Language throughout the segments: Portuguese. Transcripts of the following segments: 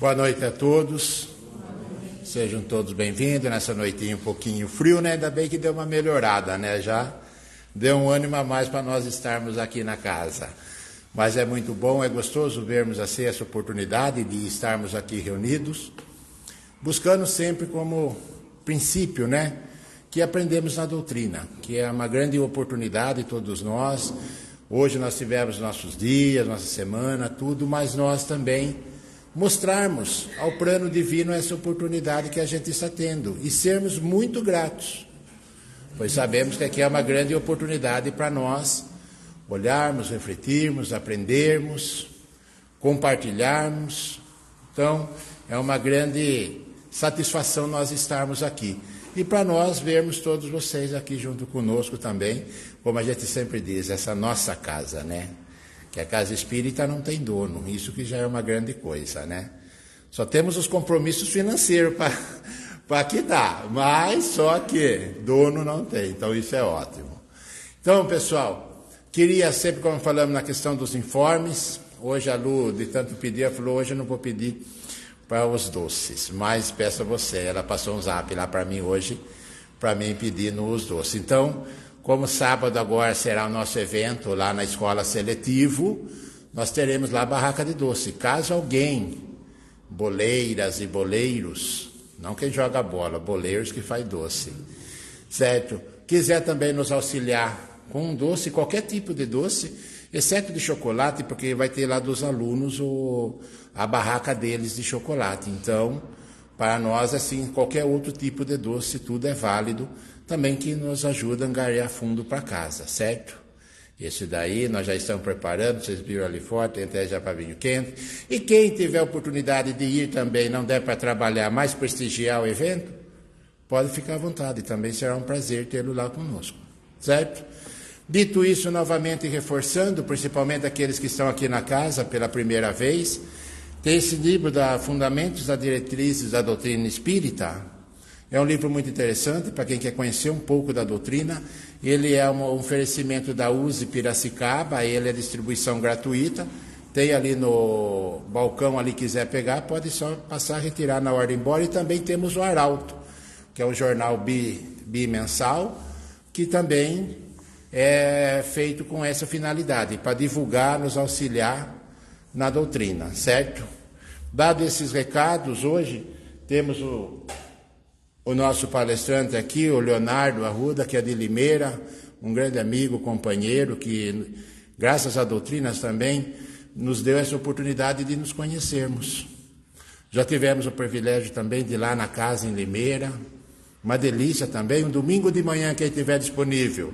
Boa noite a todos. Sejam todos bem-vindos nessa noitinha um pouquinho frio, né? Ainda bem que deu uma melhorada, né? Já deu um ânimo a mais para nós estarmos aqui na casa. Mas é muito bom, é gostoso vermos assim essa oportunidade de estarmos aqui reunidos, buscando sempre como princípio, né? Que aprendemos na doutrina, que é uma grande oportunidade todos nós. Hoje nós tivemos nossos dias, nossa semana, tudo, mas nós também mostrarmos ao plano divino essa oportunidade que a gente está tendo e sermos muito gratos, pois sabemos que aqui é uma grande oportunidade para nós olharmos, refletirmos, aprendermos, compartilharmos. Então, é uma grande satisfação nós estarmos aqui. E para nós vermos todos vocês aqui junto conosco também, como a gente sempre diz, essa nossa casa, né? Que a casa espírita não tem dono, isso que já é uma grande coisa, né? Só temos os compromissos financeiros para quitar, mas só que dono não tem, então isso é ótimo. Então, pessoal, queria sempre, como falamos na questão dos informes, hoje a Lu, de tanto pedir, ela falou, hoje eu não vou pedir para os doces, mas peço a você, ela passou um zap lá para mim hoje, para mim pedir nos doces. Então, como sábado agora será o nosso evento lá na Escola Seletivo, nós teremos lá a barraca de doce. Caso alguém, boleiras e boleiros, não quem joga bola, boleiros que faz doce, certo? Quiser também nos auxiliar com um doce, qualquer tipo de doce, exceto de chocolate, porque vai ter lá dos alunos a barraca deles de chocolate. Então, para nós, assim, qualquer outro tipo de doce, tudo é válido, também que nos ajuda a angariar fundo para casa, certo? Esse daí nós já estamos preparando, vocês viram ali fora, tem até já para vinho quente. E quem tiver a oportunidade de ir também, não der para trabalhar, mas prestigiar o evento, pode ficar à vontade, também será um prazer tê-lo lá conosco, certo? Dito isso, novamente reforçando, principalmente aqueles que estão aqui na casa pela primeira vez, tem esse livro da Fundamentos das Diretrizes da Doutrina Espírita. É um livro muito interessante para quem quer conhecer um pouco da doutrina. Ele é um oferecimento da USE Piracicaba, ele é distribuição gratuita. Tem ali no balcão, ali quiser pegar, pode só passar, retirar na hora de ir embora. E também temos o Arauto, que é um jornal bimensal, que também é feito com essa finalidade, para divulgar, nos auxiliar na doutrina, certo? Dado esses recados, hoje temos o nosso palestrante aqui, o Leonardo Arruda, que é de Limeira, um grande amigo, companheiro, que, graças a doutrinas também, nos deu essa oportunidade de nos conhecermos. Já tivemos o privilégio também de ir lá na casa em Limeira, uma delícia também, um domingo de manhã, quem estiver disponível,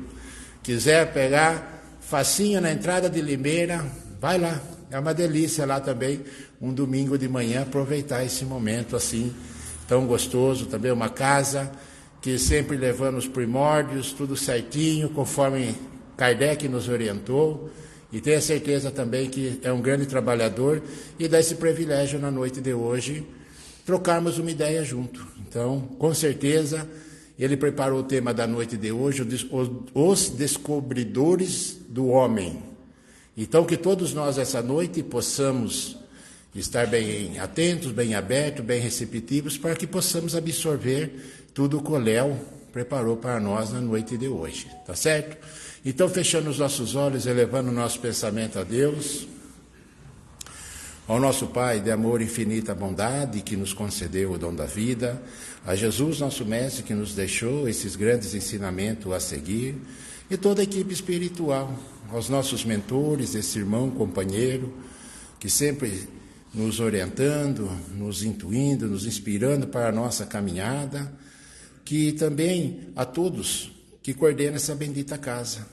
quiser pegar facinho na entrada de Limeira, vai lá, é uma delícia lá também, um domingo de manhã, aproveitar esse momento assim, tão gostoso, também uma casa que sempre levando os primórdios, tudo certinho, conforme Kardec nos orientou, e tenho certeza também que é um grande trabalhador, e dá esse privilégio na noite de hoje, trocarmos uma ideia junto. Então, com certeza, ele preparou o tema da noite de hoje, os descobridores do homem. Então, que todos nós essa noite possamos estar bem atentos, bem abertos, bem receptivos, para que possamos absorver tudo o que o Léo preparou para nós na noite de hoje, tá certo? Então, fechando os nossos olhos, elevando o nosso pensamento a Deus, ao nosso Pai de amor e infinita bondade, que nos concedeu o dom da vida, a Jesus, nosso Mestre, que nos deixou esses grandes ensinamentos a seguir, e toda a equipe espiritual, aos nossos mentores, esse irmão, companheiro, que sempre nos orientando, nos intuindo, nos inspirando para a nossa caminhada, que também a todos que coordenam essa bendita casa.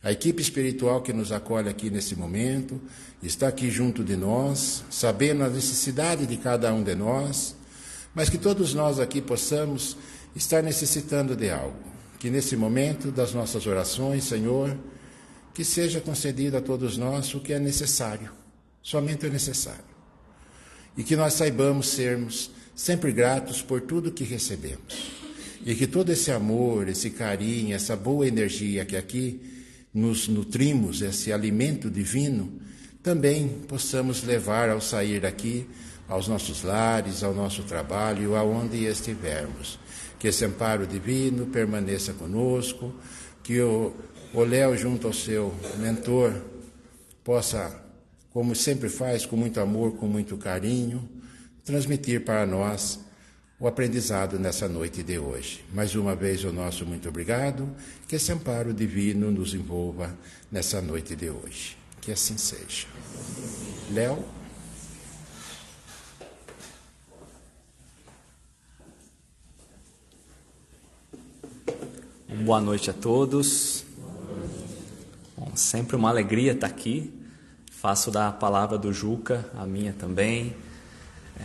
A equipe espiritual que nos acolhe aqui nesse momento, está aqui junto de nós, sabendo a necessidade de cada um de nós, mas que todos nós aqui possamos estar necessitando de algo. Que nesse momento das nossas orações, Senhor, que seja concedido a todos nós o que é necessário, somente o necessário. E que nós saibamos sermos sempre gratos por tudo que recebemos. E que todo esse amor, esse carinho, essa boa energia que aqui nos nutrimos, esse alimento divino, também possamos levar ao sair daqui aos nossos lares, ao nosso trabalho, aonde estivermos. Que esse amparo divino permaneça conosco, que o Léo, junto ao seu mentor, possa, como sempre faz, com muito amor, com muito carinho, transmitir para nós o aprendizado nessa noite de hoje. Mais uma vez o nosso muito obrigado, que esse amparo divino nos envolva nessa noite de hoje. Que assim seja. Léo? Boa noite a todos. Bom, sempre uma alegria estar aqui. Faço da palavra do Juca a minha também.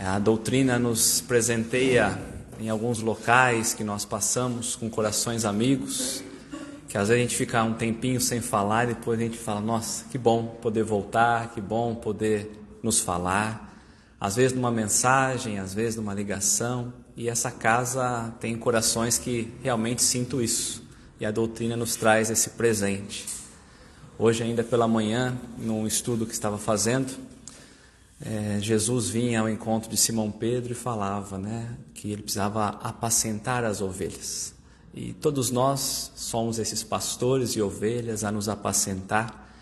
A doutrina nos presenteia em alguns locais que nós passamos com corações amigos, que às vezes a gente fica um tempinho sem falar e depois a gente fala, nossa, que bom poder voltar, que bom poder nos falar. Às vezes numa mensagem, às vezes numa ligação. E essa casa tem corações que realmente sinto isso. E a doutrina nos traz esse presente. Hoje ainda pela manhã, num estudo que estava fazendo, Jesus vinha ao encontro de Simão Pedro e falava, que ele precisava apacentar as ovelhas. E todos nós somos esses pastores e ovelhas a nos apacentar.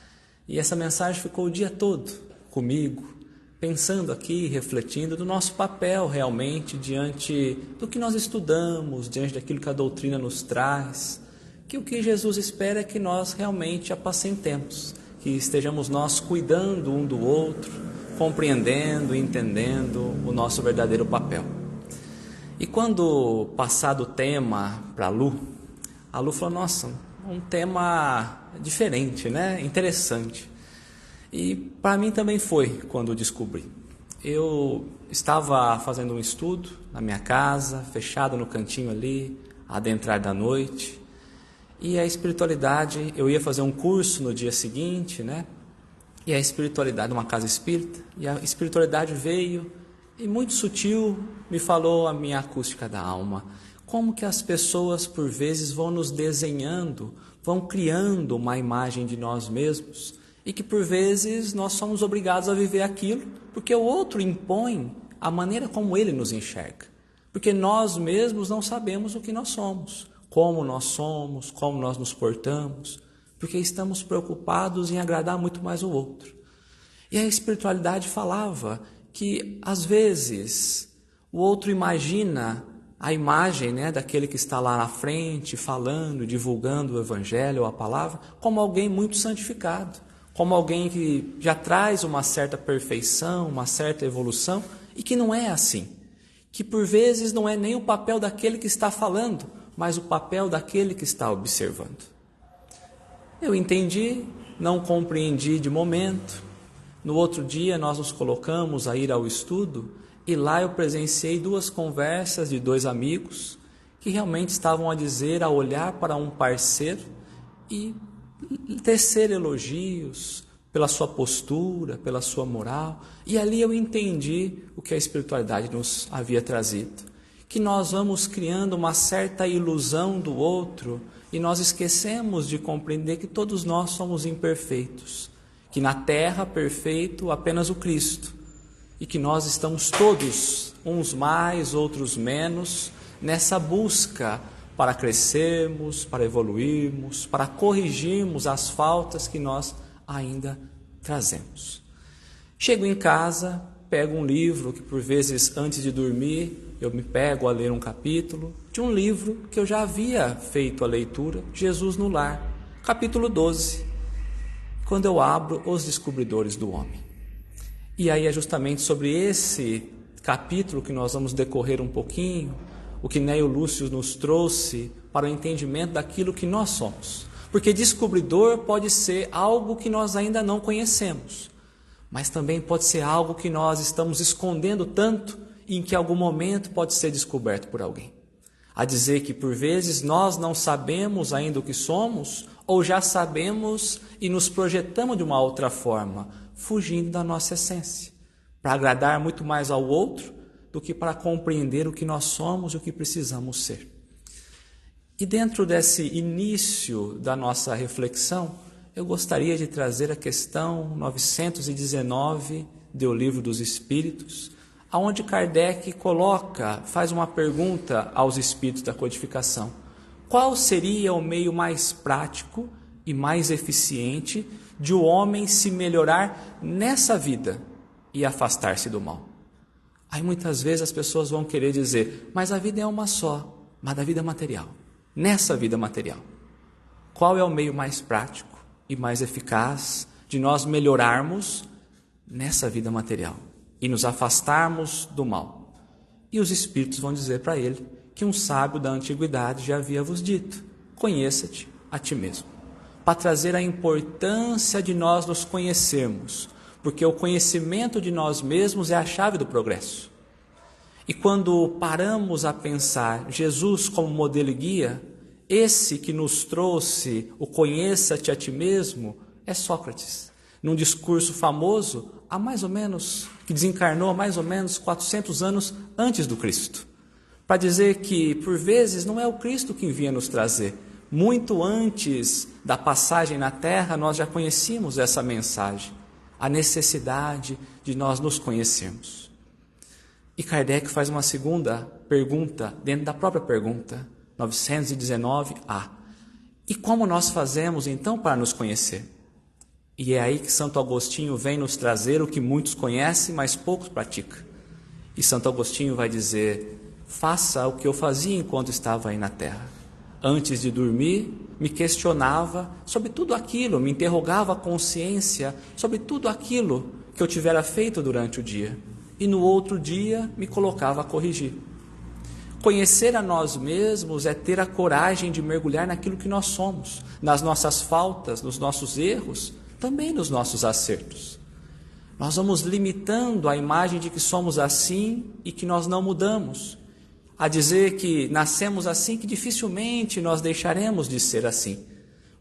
E essa mensagem ficou o dia todo comigo, pensando aqui, refletindo do nosso papel realmente diante do que nós estudamos, diante daquilo que a doutrina nos traz, que o que Jesus espera é que nós realmente apacentemos, que estejamos nós cuidando um do outro, compreendendo, entendendo o nosso verdadeiro papel. E quando passado o tema para a Lu falou, nossa, um tema diferente, interessante. E para mim também foi quando descobri. Eu estava fazendo um estudo na minha casa, fechado no cantinho ali, adentrar da noite. E a espiritualidade, eu ia fazer um curso no dia seguinte, E a espiritualidade, uma casa espírita, e a espiritualidade veio e muito sutil me falou a minha acústica da alma. Como que as pessoas por vezes vão nos desenhando, vão criando uma imagem de nós mesmos e que por vezes nós somos obrigados a viver aquilo porque o outro impõe a maneira como ele nos enxerga. Porque nós mesmos não sabemos o que nós somos, como nós nos portamos, porque estamos preocupados em agradar muito mais o outro. E a espiritualidade falava que, às vezes, o outro imagina a imagem daquele que está lá na frente, falando, divulgando o Evangelho ou a palavra, como alguém muito santificado, como alguém que já traz uma certa perfeição, uma certa evolução, e que não é assim. Que, por vezes, não é nem o papel daquele que está falando, mas o papel daquele que está observando. Eu entendi, não compreendi de momento. No outro dia nós nos colocamos a ir ao estudo e lá eu presenciei 2 conversas de 2 amigos que realmente estavam a dizer, a olhar para um parceiro e tecer elogios pela sua postura, pela sua moral. E ali eu entendi o que a espiritualidade nos havia trazido. Que nós vamos criando uma certa ilusão do outro e nós esquecemos de compreender que todos nós somos imperfeitos, que na terra perfeito apenas o Cristo, e que nós estamos todos, uns mais, outros menos, nessa busca para crescermos, para evoluirmos, para corrigirmos as faltas que nós ainda trazemos. Chego em casa, pego um livro que por vezes antes de dormir eu me pego a ler um capítulo de um livro que eu já havia feito a leitura, Jesus no Lar, capítulo 12, quando eu abro Os Descobridores do Homem. E aí é justamente sobre esse capítulo que nós vamos decorrer um pouquinho, o que Neio Lúcio nos trouxe para o entendimento daquilo que nós somos. Porque descobridor pode ser algo que nós ainda não conhecemos, mas também pode ser algo que nós estamos escondendo tanto e em que algum momento pode ser descoberto por alguém. A dizer que por vezes nós não sabemos ainda o que somos, ou já sabemos e nos projetamos de uma outra forma, fugindo da nossa essência, para agradar muito mais ao outro do que para compreender o que nós somos e o que precisamos ser. E dentro desse início da nossa reflexão, eu gostaria de trazer a questão 919 do Livro dos Espíritos, aonde Kardec faz uma pergunta aos espíritos da codificação. Qual seria o meio mais prático e mais eficiente de o homem se melhorar nessa vida e afastar-se do mal? Aí muitas vezes as pessoas vão querer dizer, mas a vida é uma só, mas da vida material, nessa vida material. Qual é o meio mais prático e mais eficaz de nós melhorarmos nessa vida material e nos afastarmos do mal? E os espíritos vão dizer para ele que um sábio da antiguidade já havia vos dito, conheça-te a ti mesmo, para trazer a importância de nós nos conhecermos, porque o conhecimento de nós mesmos é a chave do progresso. E quando paramos a pensar Jesus como modelo e guia, esse que nos trouxe o conheça-te a ti mesmo é Sócrates, num discurso famoso, que desencarnou há mais ou menos 400 anos antes do Cristo, para dizer que, por vezes, não é o Cristo que vinha nos trazer. Muito antes da passagem na Terra, nós já conhecíamos essa mensagem, a necessidade de nós nos conhecermos. E Kardec faz uma segunda pergunta, dentro da própria pergunta, 919a. E como nós fazemos, então, para nos conhecer? E é aí que Santo Agostinho vem nos trazer o que muitos conhecem, mas poucos praticam. E Santo Agostinho vai dizer, faça o que eu fazia enquanto estava aí na Terra. Antes de dormir, me questionava sobre tudo aquilo, me interrogava a consciência sobre tudo aquilo que eu tivera feito durante o dia. E no outro dia, me colocava a corrigir. Conhecer a nós mesmos é ter a coragem de mergulhar naquilo que nós somos, nas nossas faltas, nos nossos erros, também nos nossos acertos. Nós vamos limitando a imagem de que somos assim e que nós não mudamos, a dizer que nascemos assim, que dificilmente nós deixaremos de ser assim.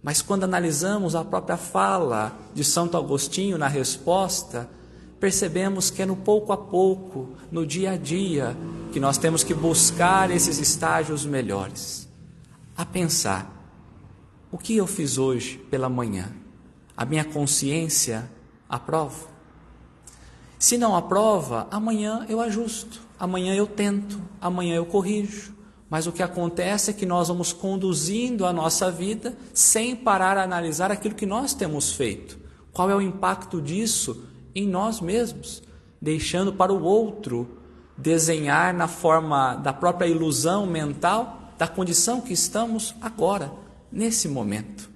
Mas quando analisamos a própria fala de Santo Agostinho na resposta, percebemos que é no pouco a pouco, no dia a dia, que nós temos que buscar esses estágios melhores. A pensar, o que eu fiz hoje pela manhã? A minha consciência aprova? Se não aprova, amanhã eu ajusto, amanhã eu tento, amanhã eu corrijo. Mas o que acontece é que nós vamos conduzindo a nossa vida sem parar a analisar aquilo que nós temos feito. Qual é o impacto disso em nós mesmos? Deixando para o outro desenhar na forma da própria ilusão mental da condição que estamos agora, nesse momento.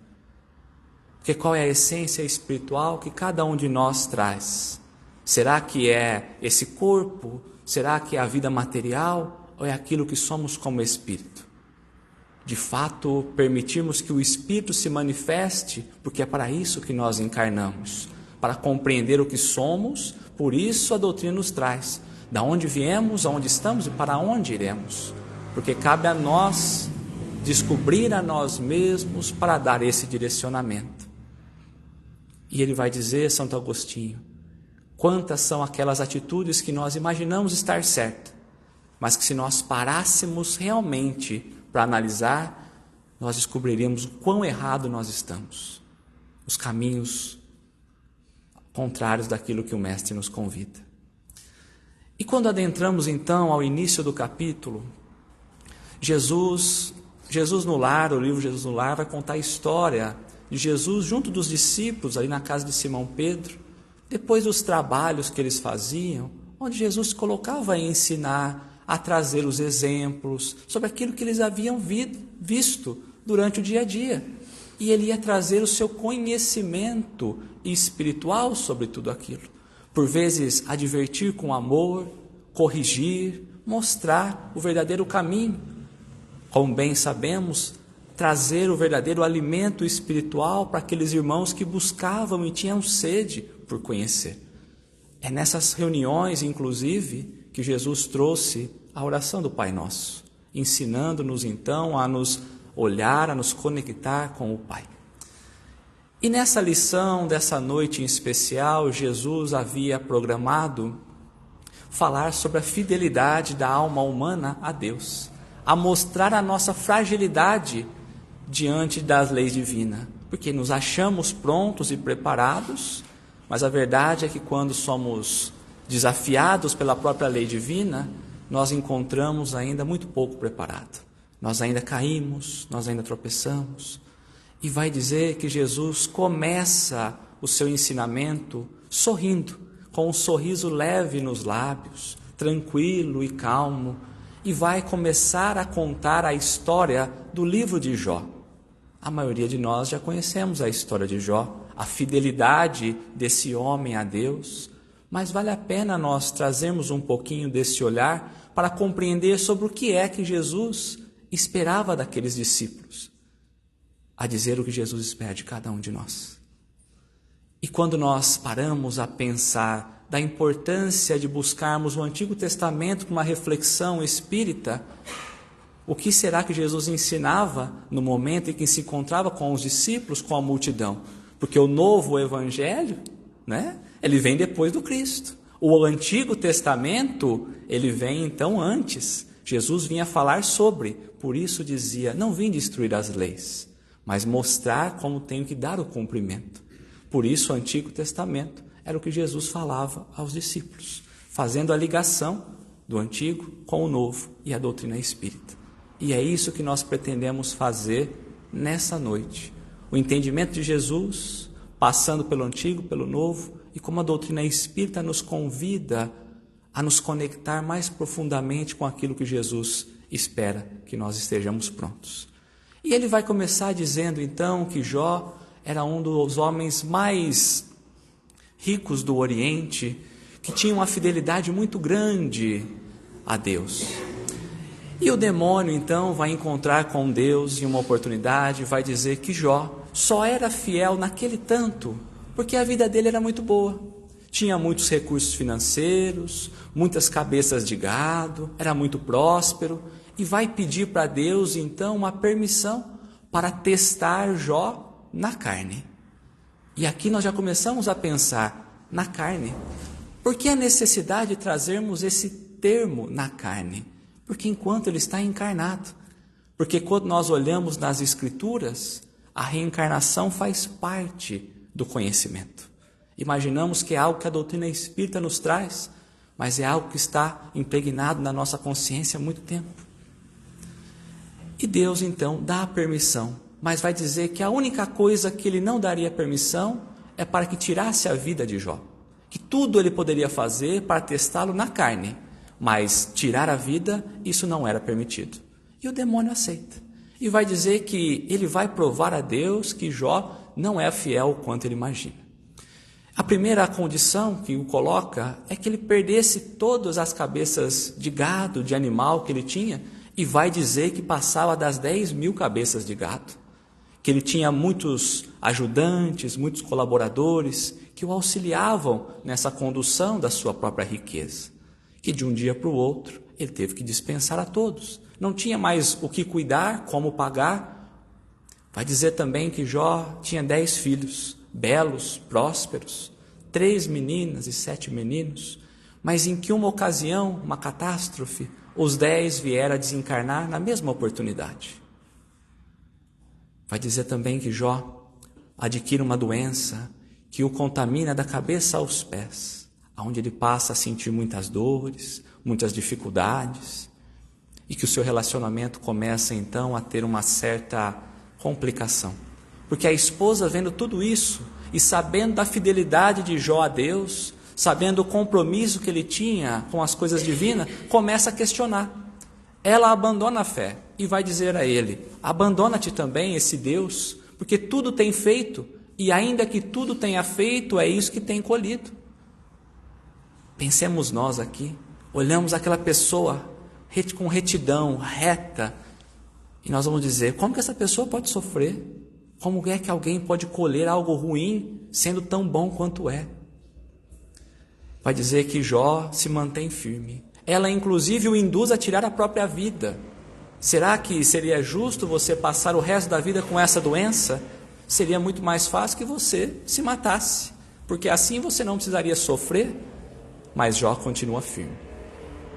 Porque qual é a essência espiritual que cada um de nós traz? Será que é esse corpo? Será que é a vida material? Ou é aquilo que somos como espírito? De fato, permitirmos que o espírito se manifeste, porque é para isso que nós encarnamos, para compreender o que somos. Por isso a doutrina nos traz da onde viemos, aonde estamos e para onde iremos, porque cabe a nós descobrir a nós mesmos para dar esse direcionamento. E ele vai dizer, Santo Agostinho, quantas são aquelas atitudes que nós imaginamos estar certas, mas que se nós parássemos realmente para analisar, nós descobriríamos o quão errado nós estamos, os caminhos contrários daquilo que o Mestre nos convida. E quando adentramos então ao início do capítulo, Jesus no lar, o livro Jesus no lar, vai contar a história de Jesus junto dos discípulos ali na casa de Simão Pedro, depois dos trabalhos que eles faziam, onde Jesus se colocava a ensinar, a trazer os exemplos sobre aquilo que eles haviam visto durante o dia a dia. E ele ia trazer o seu conhecimento espiritual sobre tudo aquilo. Por vezes, advertir com amor, corrigir, mostrar o verdadeiro caminho. Como bem sabemos, trazer o verdadeiro alimento espiritual para aqueles irmãos que buscavam e tinham sede por conhecer. É nessas reuniões, inclusive, que Jesus trouxe a oração do Pai Nosso, ensinando-nos então a nos olhar, a nos conectar com o Pai. E nessa lição dessa noite em especial, Jesus havia programado falar sobre a fidelidade da alma humana a Deus, a mostrar a nossa fragilidade diante das leis divinas, porque nos achamos prontos e preparados, mas a verdade é que quando somos desafiados pela própria lei divina, nós encontramos ainda muito pouco preparado. Nós ainda caímos, nós ainda tropeçamos. E vai dizer que Jesus começa o seu ensinamento sorrindo, com um sorriso leve nos lábios, tranquilo e calmo, e vai começar a contar a história do livro de Jó. A maioria de nós já conhecemos a história de Jó, a fidelidade desse homem a Deus, mas vale a pena nós trazermos um pouquinho desse olhar para compreender sobre o que é que Jesus esperava daqueles discípulos, a dizer o que Jesus espera de cada um de nós. E quando nós paramos a pensar da importância de buscarmos o Antigo Testamento com uma reflexão espírita, o que será que Jesus ensinava no momento em que se encontrava com os discípulos, com a multidão? Porque o novo evangelho, ele vem depois do Cristo. O Antigo Testamento, ele vem então antes. Jesus vinha falar sobre, por isso dizia, não vim destruir as leis, mas mostrar como tenho que dar o cumprimento. Por isso o Antigo Testamento era o que Jesus falava aos discípulos, fazendo a ligação do Antigo com o Novo e a doutrina espírita. E é isso que nós pretendemos fazer nessa noite. O entendimento de Jesus, passando pelo Antigo, pelo Novo, e como a doutrina espírita nos convida a nos conectar mais profundamente com aquilo que Jesus espera que nós estejamos prontos. E ele vai começar dizendo então que Jó era um dos homens mais ricos do Oriente, que tinha uma fidelidade muito grande a Deus. E o demônio então vai encontrar com Deus em uma oportunidade, vai dizer que Jó só era fiel naquele tanto, porque a vida dele era muito boa. Tinha muitos recursos financeiros, muitas cabeças de gado, era muito próspero, e vai pedir para Deus então uma permissão para testar Jó na carne. E aqui nós já começamos a pensar na carne. Por que a necessidade de trazermos esse termo na carne? Porque enquanto ele está encarnado. Porque quando nós olhamos nas Escrituras, a reencarnação faz parte do conhecimento. Imaginamos que é algo que a doutrina espírita nos traz, mas é algo que está impregnado na nossa consciência há muito tempo. E Deus então dá a permissão, mas vai dizer que a única coisa que ele não daria permissão é para que tirasse a vida de Jó. Que tudo ele poderia fazer para testá-lo na carne, mas tirar a vida, isso não era permitido. E o demônio aceita. E vai dizer que ele vai provar a Deus que Jó não é fiel quanto ele imagina. A primeira condição que o coloca é que ele perdesse todas as cabeças de gado, de animal que ele tinha, e vai dizer que passava das 10.000 cabeças de gado, que ele tinha muitos ajudantes, muitos colaboradores que o auxiliavam nessa condução da sua própria riqueza, que de um dia para o outro ele teve que dispensar a todos, não tinha mais o que cuidar, como pagar. Vai dizer também que Jó tinha 10 filhos, belos, prósperos, 3 meninas e 7 meninos, mas em que uma ocasião, uma catástrofe, os 10 vieram a desencarnar na mesma oportunidade. Vai dizer também que Jó adquire uma doença que o contamina da cabeça aos pés, onde ele passa a sentir muitas dores, muitas dificuldades, e que o seu relacionamento começa então a ter uma certa complicação. Porque a esposa, vendo tudo isso e sabendo da fidelidade de Jó a Deus, sabendo o compromisso que ele tinha com as coisas divinas, começa a questionar. Ela abandona a fé e vai dizer a ele: abandona-te também esse Deus, porque tudo tem feito, e ainda que tudo tenha feito, é isso que tem colhido. Pensemos nós aqui, olhamos aquela pessoa com retidão, reta, e nós vamos dizer: como que essa pessoa pode sofrer? Como é que alguém pode colher algo ruim sendo tão bom quanto é? Vai dizer que Jó se mantém firme. Ela inclusive o induz a tirar a própria vida. Será que seria justo você passar o resto da vida com essa doença? Seria muito mais fácil que você se matasse, porque assim você não precisaria sofrer. Mas Jó continua firme.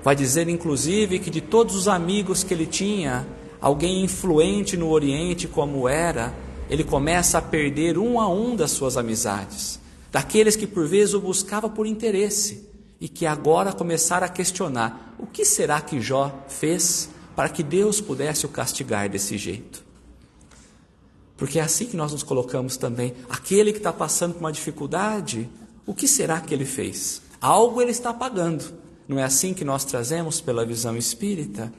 Vai dizer inclusive que de todos os amigos que ele tinha, alguém influente no Oriente como era, ele começa a perder um a um das suas amizades, daqueles que por vezes o buscava por interesse. e que agora começaram a questionar: o que será que Jó fez para que Deus pudesse o castigar desse jeito? Porque é assim que nós nos colocamos também. Aquele que está passando por uma dificuldade, o que será que ele fez? Algo ele está pagando. Não é assim que nós trazemos pela visão espírita?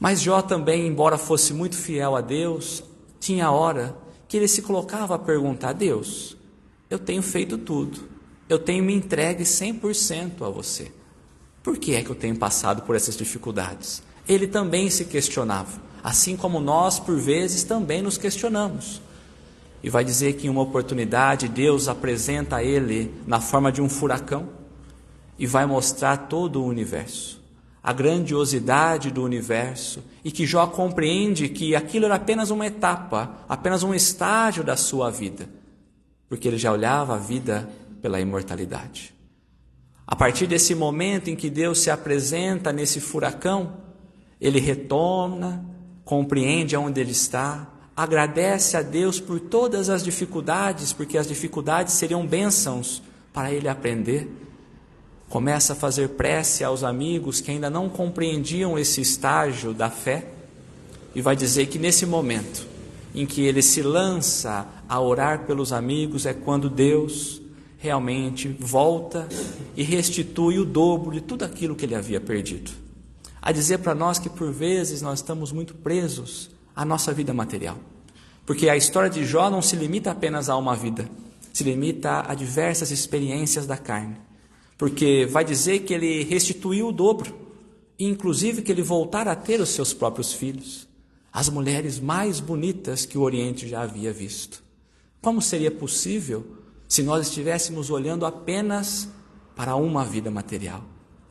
Mas Jó também, embora fosse muito fiel a Deus, tinha hora que ele se colocava a perguntar: Deus, eu tenho feito tudo, eu tenho me entregue 100% a você. Por que é que eu tenho passado por essas dificuldades? Ele também se questionava, assim como nós, por vezes, também nos questionamos. E vai dizer que em uma oportunidade Deus apresenta a ele na forma de um furacão e vai mostrar todo o universo, a grandiosidade do universo, e que Jó compreende que aquilo era apenas uma etapa, apenas um estágio da sua vida, porque ele já olhava a vida pela imortalidade. A partir desse momento em que Deus se apresenta nesse furacão, ele retorna, compreende aonde ele está, agradece a Deus por todas as dificuldades, porque as dificuldades seriam bênçãos para ele aprender. Começa a fazer prece aos amigos que ainda não compreendiam esse estágio da fé, e vai dizer que nesse momento em que ele se lança a orar pelos amigos é quando Deus realmente volta e restitui o dobro de tudo aquilo que ele havia perdido. A dizer para nós que por vezes nós estamos muito presos à nossa vida material, porque a história de Jó não se limita apenas a uma vida, se limita a diversas experiências da carne, porque vai dizer que ele restituiu o dobro, e inclusive que ele voltara a ter os seus próprios filhos, as mulheres mais bonitas que o Oriente já havia visto. Como seria possível se nós estivéssemos olhando apenas para uma vida material,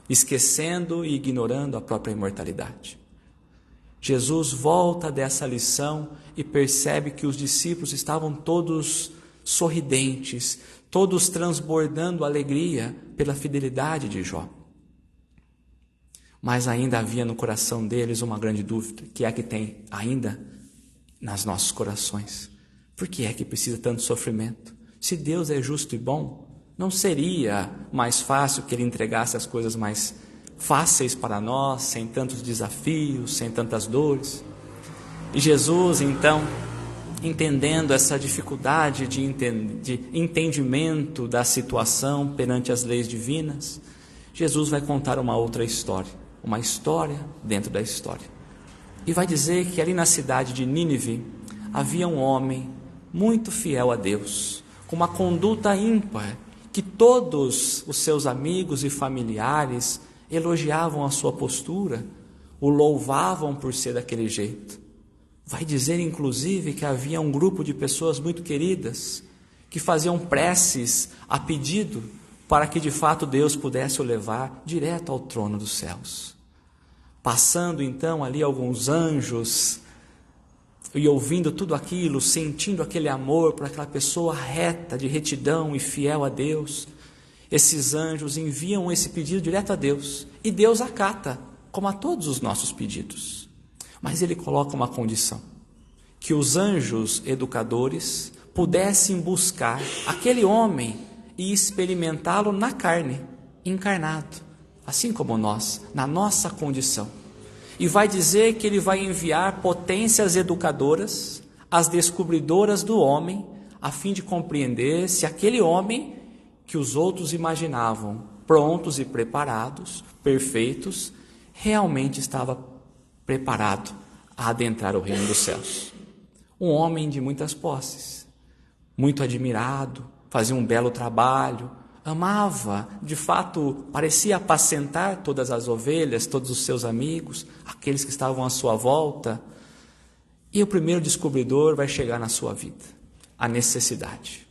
esquecendo e ignorando a própria imortalidade? Jesus volta dessa lição e percebe que os discípulos estavam todos sorridentes, todos transbordando alegria pela fidelidade de Jó. Mas ainda havia no coração deles uma grande dúvida, que é a que tem ainda nos nossos corações. Por que é que precisa tanto sofrimento? Se Deus é justo e bom, não seria mais fácil que Ele entregasse as coisas mais fáceis para nós, sem tantos desafios, sem tantas dores? E Jesus, então, entendendo essa dificuldade de entendimento da situação perante as leis divinas, Jesus vai contar uma outra história, uma história dentro da história. E vai dizer que ali na cidade de Nínive havia um homem muito fiel a Deus, com uma conduta ímpar, que todos os seus amigos e familiares elogiavam a sua postura, o louvavam por ser daquele jeito. Vai dizer inclusive que havia um grupo de pessoas muito queridas que faziam preces a pedido para que de fato Deus pudesse o levar direto ao trono dos céus. Passando então ali alguns anjos e ouvindo tudo aquilo, sentindo aquele amor por aquela pessoa reta, de retidão e fiel a Deus, esses anjos enviam esse pedido direto a Deus, e Deus acata, como a todos os nossos pedidos. Mas Ele coloca uma condição: que os anjos educadores pudessem buscar aquele homem e experimentá-lo na carne, encarnado, assim como nós, na nossa condição. E vai dizer que Ele vai enviar potências educadoras, as descobridoras do homem, a fim de compreender se aquele homem que os outros imaginavam prontos e preparados, perfeitos, realmente estava preparado a adentrar o reino dos céus. Um homem de muitas posses, muito admirado, fazia um belo trabalho, amava, de fato, parecia apacentar todas as ovelhas, todos os seus amigos, aqueles que estavam à sua volta. E o primeiro descobridor vai chegar na sua vida, a necessidade.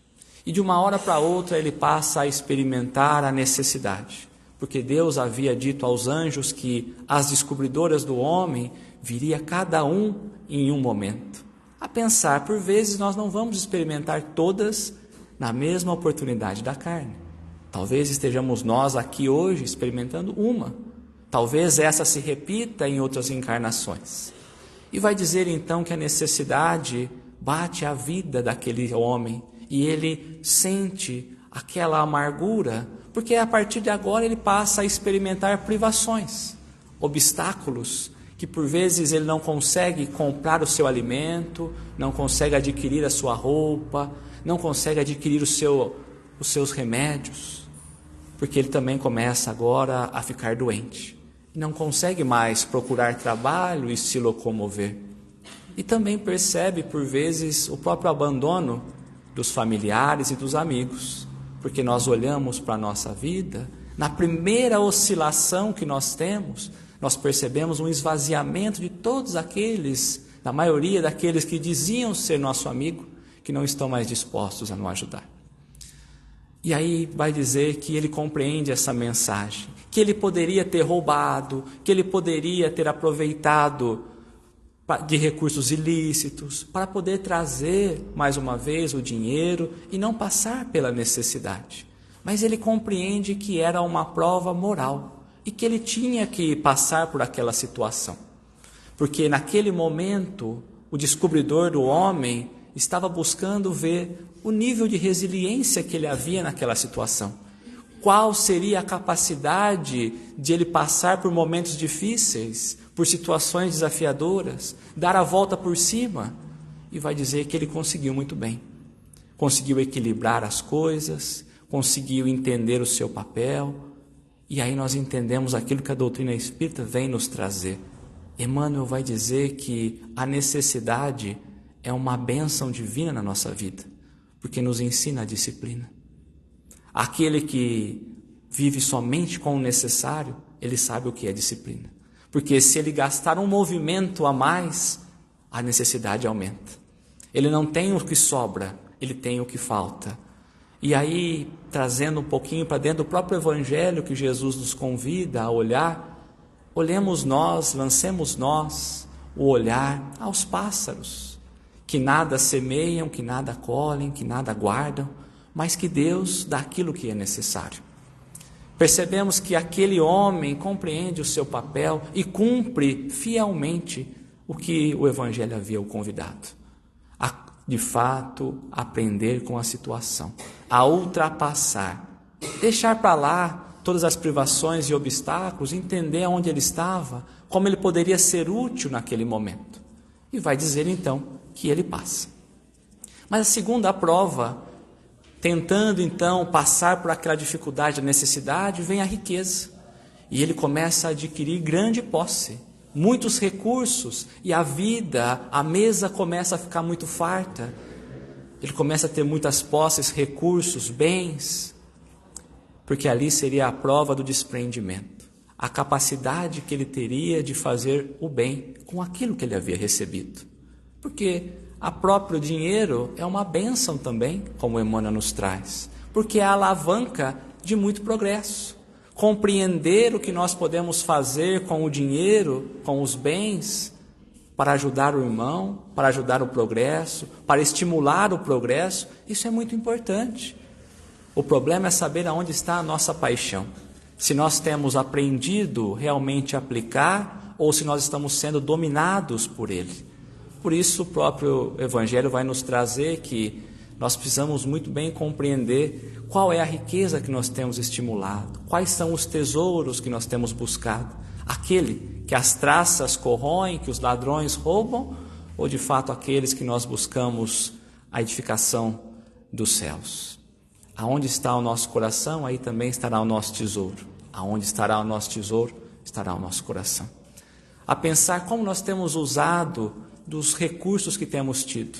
E de uma hora para outra ele passa a experimentar a necessidade, porque Deus havia dito aos anjos que as descobridoras do homem viria cada um em um momento. A pensar, por vezes nós não vamos experimentar todas na mesma oportunidade da carne. Talvez estejamos nós aqui hoje experimentando uma. Talvez essa se repita em outras encarnações. E vai dizer então que a necessidade bate a vida daquele homem e ele sente aquela amargura Porque a partir de agora ele passa a experimentar privações, obstáculos, que por vezes ele não consegue comprar o seu alimento, não consegue adquirir a sua roupa, não consegue adquirir os seus remédios, porque ele também começa agora a ficar doente. Não consegue mais procurar trabalho e se locomover. E também percebe, por vezes, o próprio abandono dos familiares e dos amigos, porque nós olhamos para a nossa vida, na primeira oscilação que nós temos, nós percebemos um esvaziamento de todos aqueles, da maioria daqueles que diziam ser nosso amigo, que não estão mais dispostos a nos ajudar. E aí vai dizer que ele compreende essa mensagem, que ele poderia ter roubado, que ele poderia ter aproveitado de recursos ilícitos para poder trazer mais uma vez o dinheiro e não passar pela necessidade. Mas ele compreende que era uma prova moral e que ele tinha que passar por aquela situação. Porque naquele momento o descobridor do homem estava buscando ver o nível de resiliência que ele havia naquela situação. Qual seria a capacidade de ele passar por momentos difíceis, por situações desafiadoras, dar a volta por cima? E vai dizer que ele conseguiu muito bem. Conseguiu equilibrar as coisas, conseguiu entender o seu papel. E aí nós entendemos aquilo que a doutrina espírita vem nos trazer. Emmanuel vai dizer que a necessidade é uma bênção divina na nossa vida, porque nos ensina a disciplina. Aquele que vive somente com o necessário, ele sabe o que é disciplina. Porque se ele gastar um movimento a mais, a necessidade aumenta. Ele não tem o que sobra, ele tem o que falta. E aí, trazendo um pouquinho para dentro do próprio Evangelho que Jesus nos convida a olhar, olhemos nós, lancemos nós o olhar aos pássaros, que nada semeiam, que nada colhem, que nada guardam, mas que Deus dá aquilo que é necessário. Percebemos que aquele homem compreende o seu papel e cumpre fielmente o que o Evangelho havia o convidado. A, de fato, aprender com a situação, a ultrapassar, deixar para lá todas as privações e obstáculos, entender onde ele estava, como ele poderia ser útil naquele momento. E vai dizer então que ele passa. Mas a segunda prova, tentando então passar por aquela dificuldade, a necessidade, vem a riqueza. E ele começa a adquirir grande posse, muitos recursos, e a vida, a mesa começa a ficar muito farta. Ele começa a ter muitas posses, recursos, bens, porque ali seria a prova do desprendimento, a capacidade que ele teria de fazer o bem com aquilo que ele havia recebido. Porque o próprio dinheiro é uma bênção também, como Emmanuel nos traz, porque é a alavanca de muito progresso. Compreender o que nós podemos fazer com o dinheiro, com os bens, para ajudar o irmão, para ajudar o progresso, para estimular o progresso, isso é muito importante. O problema é saber aonde está a nossa paixão. Se nós temos aprendido realmente a aplicar ou se nós estamos sendo dominados por ele. Por isso o próprio Evangelho vai nos trazer que nós precisamos muito bem compreender qual é a riqueza que nós temos estimulado, quais são os tesouros que nós temos buscado, aquele que as traças corroem, que os ladrões roubam, ou de fato aqueles que nós buscamos a edificação dos céus. Aonde está o nosso coração, aí também estará o nosso tesouro. Aonde estará o nosso tesouro, estará o nosso coração. A pensar como nós temos usado dos recursos que temos tido.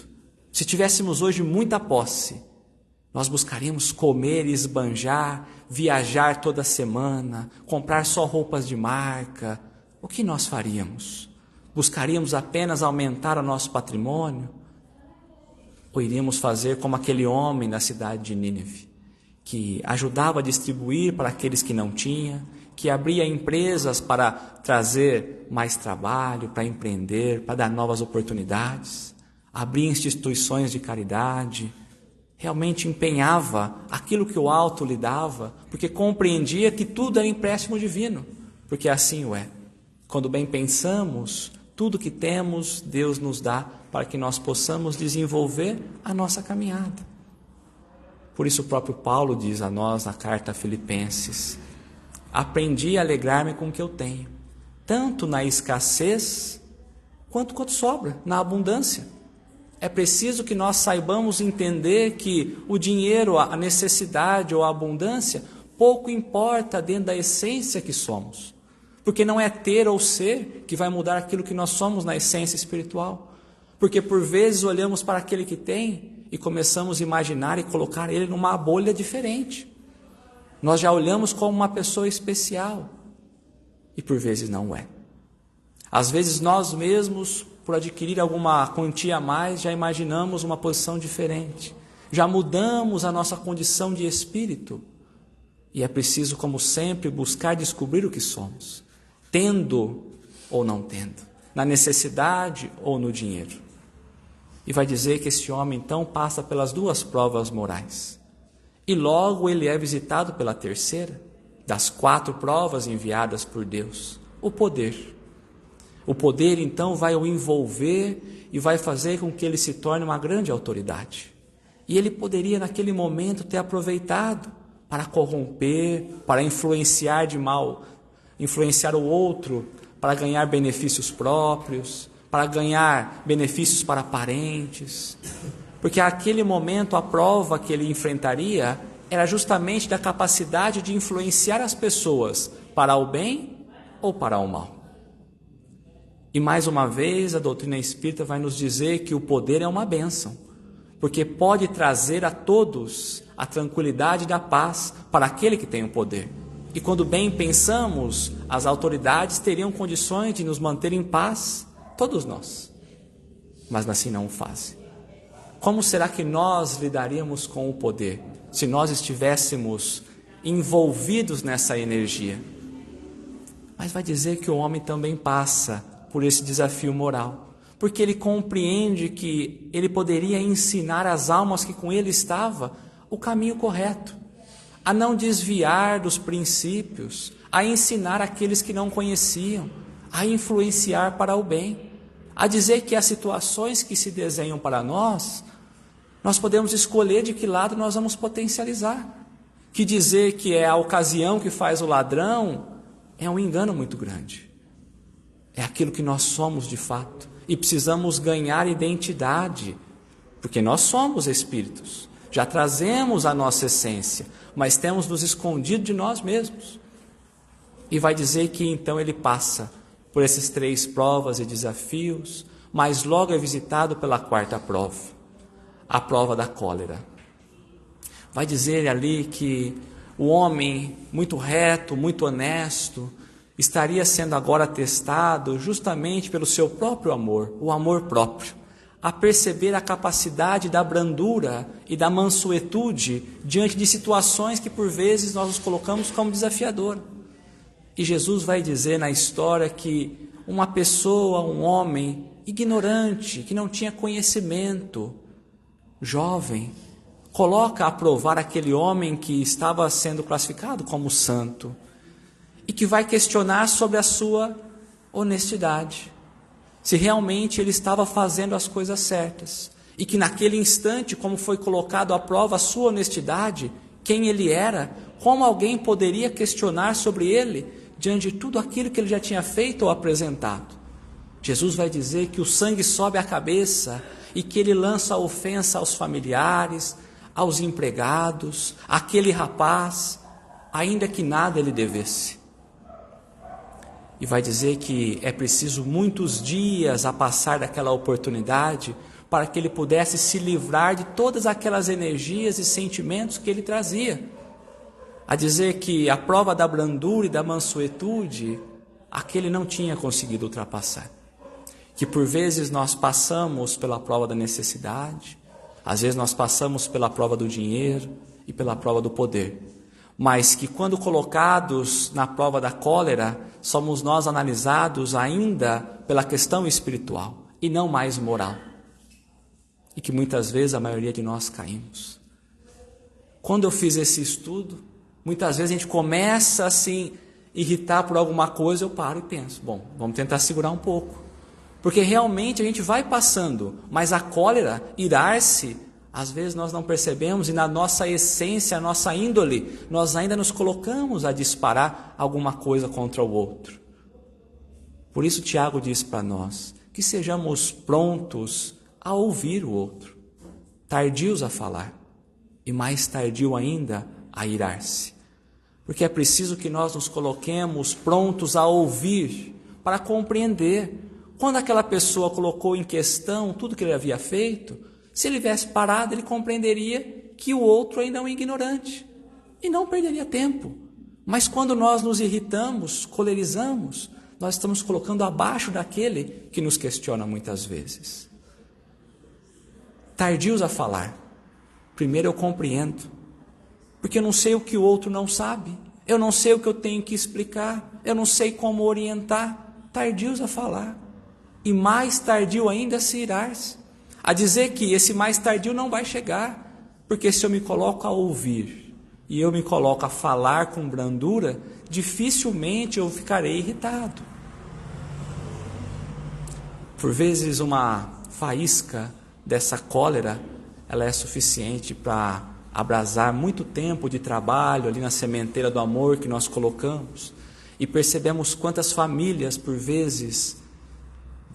Se tivéssemos hoje muita posse, nós buscaríamos comer e esbanjar, viajar toda semana, comprar só roupas de marca. O que nós faríamos? Buscaríamos apenas aumentar o nosso patrimônio? Ou iríamos fazer como aquele homem na cidade de Nínive, que ajudava a distribuir para aqueles que não tinham, que abria empresas para trazer mais trabalho, para empreender, para dar novas oportunidades, abria instituições de caridade, realmente empenhava aquilo que o alto lhe dava, porque compreendia que tudo era empréstimo divino, porque assim o é. Quando bem pensamos, tudo que temos, Deus nos dá para que nós possamos desenvolver a nossa caminhada. Por isso o próprio Paulo diz a nós na carta a Filipenses: aprendi a alegrar-me com o que eu tenho, tanto na escassez quanto quando sobra, na abundância. É preciso que nós saibamos entender que o dinheiro, a necessidade ou a abundância, pouco importa dentro da essência que somos. Porque não é ter ou ser que vai mudar aquilo que nós somos na essência espiritual. Porque por vezes olhamos para aquele que tem e começamos a imaginar e colocar ele numa bolha diferente. Nós já olhamos como uma pessoa especial e por vezes não é. Às vezes nós mesmos, por adquirir alguma quantia a mais, já imaginamos uma posição diferente. Já mudamos a nossa condição de espírito. E é preciso, como sempre, buscar descobrir o que somos, tendo ou não tendo, na necessidade ou no dinheiro. E vai dizer que esse homem então passa pelas duas provas morais. E logo ele é visitado pela terceira, das 4 provas enviadas por Deus, o poder. O poder então vai o envolver e vai fazer com que ele se torne uma grande autoridade. E ele poderia naquele momento ter aproveitado para corromper, para influenciar de mal, influenciar o outro, para ganhar benefícios próprios, para ganhar benefícios para parentes, porque naquele momento a prova que ele enfrentaria era justamente da capacidade de influenciar as pessoas para o bem ou para o mal. E mais uma vez a doutrina espírita vai nos dizer que o poder é uma bênção, porque pode trazer a todos a tranquilidade da paz para aquele que tem o poder. E quando bem pensamos, as autoridades teriam condições de nos manter em paz, todos nós, mas assim não o fazem. Como será que nós lidaríamos com o poder se nós estivéssemos envolvidos nessa energia? Mas vai dizer que o homem também passa por esse desafio moral, porque ele compreende que ele poderia ensinar às almas que com ele estava o caminho correto, a não desviar dos princípios, a ensinar aqueles que não conheciam, a influenciar para o bem, a dizer que as situações que se desenham para nós podemos escolher de que lado nós vamos potencializar. Que dizer que é a ocasião que faz o ladrão é um engano muito grande. É aquilo que nós somos de fato. E precisamos ganhar identidade, porque nós somos espíritos. Já trazemos a nossa essência, mas temos nos escondido de nós mesmos. E vai dizer que então ele passa por essas 3 provas e desafios, mas logo é visitado pela 4ª prova, a prova da cólera. Vai dizer ali que o homem muito reto, muito honesto, estaria sendo agora testado justamente pelo seu próprio amor, o amor próprio, a perceber a capacidade da brandura e da mansuetude diante de situações que por vezes nós nos colocamos como desafiador. E Jesus vai dizer na história que uma pessoa, um homem ignorante, que não tinha conhecimento, jovem, coloca a provar aquele homem que estava sendo classificado como santo e que vai questionar sobre a sua honestidade, se realmente ele estava fazendo as coisas certas e que naquele instante, como foi colocado à prova a sua honestidade, quem ele era, como alguém poderia questionar sobre ele diante de tudo aquilo que ele já tinha feito ou apresentado. Jesus vai dizer que o sangue sobe à cabeça e que ele lança a ofensa aos familiares, aos empregados, àquele rapaz, ainda que nada ele devesse. E vai dizer que é preciso muitos dias a passar daquela oportunidade para que ele pudesse se livrar de todas aquelas energias e sentimentos que ele trazia. A dizer que a prova da brandura e da mansuetude, aquele não tinha conseguido ultrapassar. Que por vezes nós passamos pela prova da necessidade, às vezes nós passamos pela prova do dinheiro e pela prova do poder, mas que quando colocados na prova da cólera, somos nós analisados ainda pela questão espiritual e não mais moral. E que muitas vezes a maioria de nós caímos. Quando eu fiz esse estudo, muitas vezes a gente começa assim, irritar por alguma coisa, eu paro e penso, bom, vamos tentar segurar um pouco. Porque realmente a gente vai passando, mas a cólera, irar-se, Às vezes nós não percebemos e na nossa essência, a nossa índole, nós ainda nos colocamos a disparar alguma coisa contra o outro. Por isso Tiago diz para nós que sejamos prontos a ouvir o outro, tardios a falar e mais tardio ainda a irar-se. Porque é preciso que nós nos coloquemos prontos a ouvir para compreender. Quando aquela pessoa colocou em questão tudo que ele havia feito, se ele tivesse parado, ele compreenderia que o outro ainda é um ignorante e não perderia tempo. Mas quando nós nos irritamos, colerizamos, nós estamos colocando abaixo daquele que nos questiona muitas vezes. Tardios a falar. Primeiro eu compreendo, porque eu não sei o que o outro não sabe, eu não sei o que eu tenho que explicar, eu não sei como orientar. Tardios a falar. E mais tardio ainda a se irar-se. A dizer que esse mais tardio não vai chegar, porque se eu me coloco a ouvir e eu me coloco a falar com brandura, dificilmente eu ficarei irritado. Por vezes uma faísca dessa cólera, ela é suficiente para abrasar muito tempo de trabalho ali na sementeira do amor que nós colocamos, e percebemos quantas famílias por vezes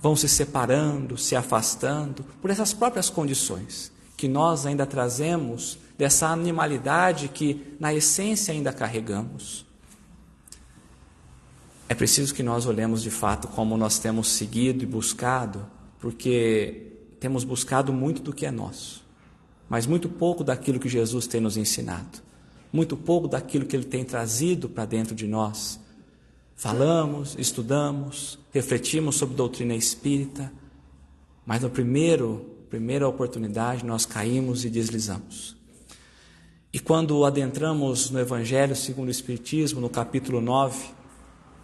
vão se separando, se afastando, por essas próprias condições que nós ainda trazemos, dessa animalidade que na essência ainda carregamos. É preciso que nós olhemos de fato como nós temos seguido e buscado, porque temos buscado muito do que é nosso, mas muito pouco daquilo que Jesus tem nos ensinado, muito pouco daquilo que Ele tem trazido para dentro de nós. Falamos, estudamos, refletimos sobre doutrina espírita, mas na primeira oportunidade nós caímos e deslizamos. E quando adentramos no Evangelho segundo o Espiritismo, no capítulo 9,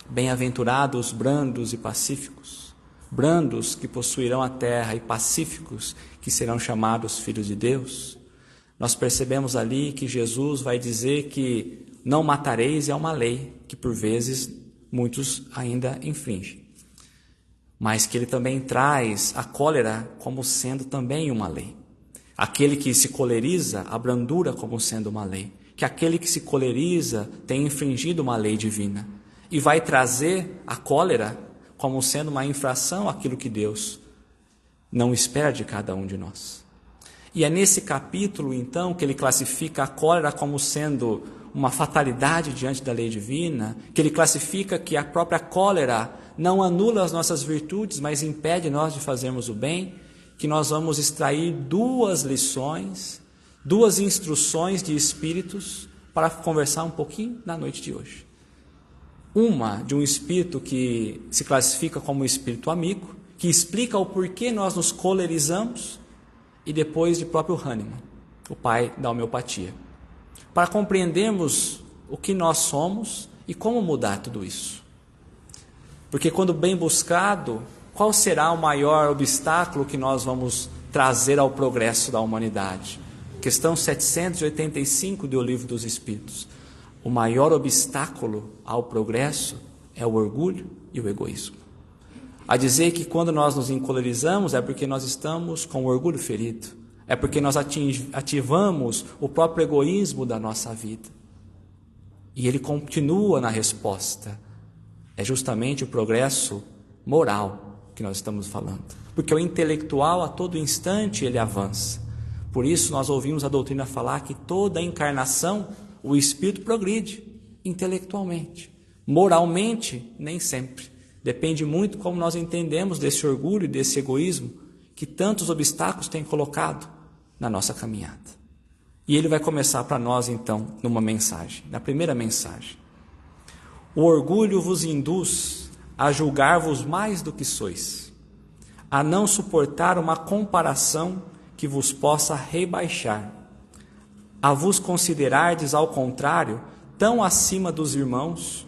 bem-aventurados brandos e pacíficos, brandos que possuirão a terra e pacíficos que serão chamados filhos de Deus, nós percebemos ali que Jesus vai dizer que não matareis é uma lei que por vezes muitos ainda infringem, mas que ele também traz a cólera como sendo também uma lei. Aquele que se coleriza, a brandura como sendo uma lei, que aquele que se coleriza tem infringido uma lei divina, e vai trazer a cólera como sendo uma infração àquilo que Deus não espera de cada um de nós. E é nesse capítulo, então, que ele classifica a cólera como sendo uma fatalidade diante da lei divina, que ele classifica que a própria cólera não anula as nossas virtudes, mas impede nós de fazermos o bem, que nós vamos extrair duas lições, duas instruções de espíritos para conversar um pouquinho na noite de hoje. Uma de um espírito que se classifica como espírito amigo, que explica o porquê nós nos colerizamos, e depois de próprio Hahnemann, o pai da homeopatia, para compreendermos o que nós somos e como mudar tudo isso. Porque quando bem buscado, qual será o maior obstáculo que nós vamos trazer ao progresso da humanidade? Questão 785 do Livro dos Espíritos. O maior obstáculo ao progresso é o orgulho e o egoísmo. A dizer que quando nós nos encolerizamos é porque nós estamos com o orgulho ferido, é porque nós ativamos o próprio egoísmo da nossa vida. E ele continua na resposta. É justamente o progresso moral que nós estamos falando. Porque o intelectual a todo instante ele avança. Por isso nós ouvimos a doutrina falar que toda encarnação o espírito progride intelectualmente. Moralmente, nem sempre. Depende muito como nós entendemos desse orgulho e desse egoísmo que tantos obstáculos têm colocado na nossa caminhada. E ele vai começar para nós, então, numa mensagem, na primeira mensagem. O orgulho vos induz a julgar-vos mais do que sois, a não suportar uma comparação que vos possa rebaixar, a vos considerardes, ao contrário, tão acima dos irmãos,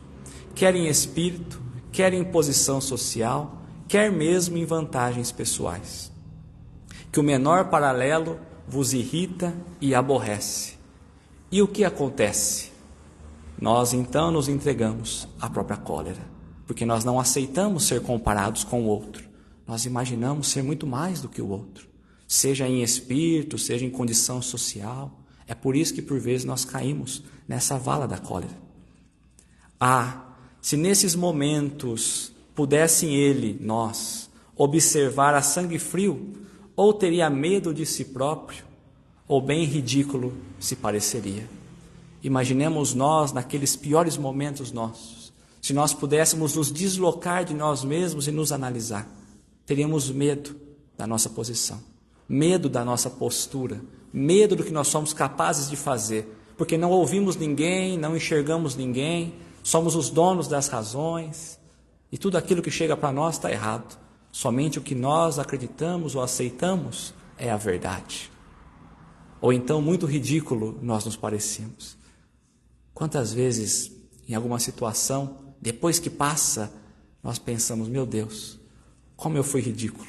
quer em espírito, quer em posição social, quer mesmo em vantagens pessoais, que o menor paralelo vos irrita e aborrece. E o que acontece? Nós então nos entregamos à própria cólera, porque nós não aceitamos ser comparados com o outro, nós imaginamos ser muito mais do que o outro. seja em espírito, seja em condição social. É por isso que por vezes nós caímos nessa vala da cólera. Se nesses momentos pudessem nós, observar a sangue frio, ou teria medo de si próprio, ou bem ridículo se pareceria. Imaginemos nós naqueles piores momentos nossos, se nós pudéssemos nos deslocar de nós mesmos e nos analisar, teríamos medo da nossa posição, medo da nossa postura, medo do que nós somos capazes de fazer, porque não ouvimos ninguém, não enxergamos ninguém, somos os donos das razões, e tudo aquilo que chega para nós está errado. Somente o que nós acreditamos ou aceitamos é a verdade. Ou então, muito ridículo nós nos parecemos. Quantas vezes, em alguma situação, depois que passa, nós pensamos, meu Deus, como eu fui ridículo,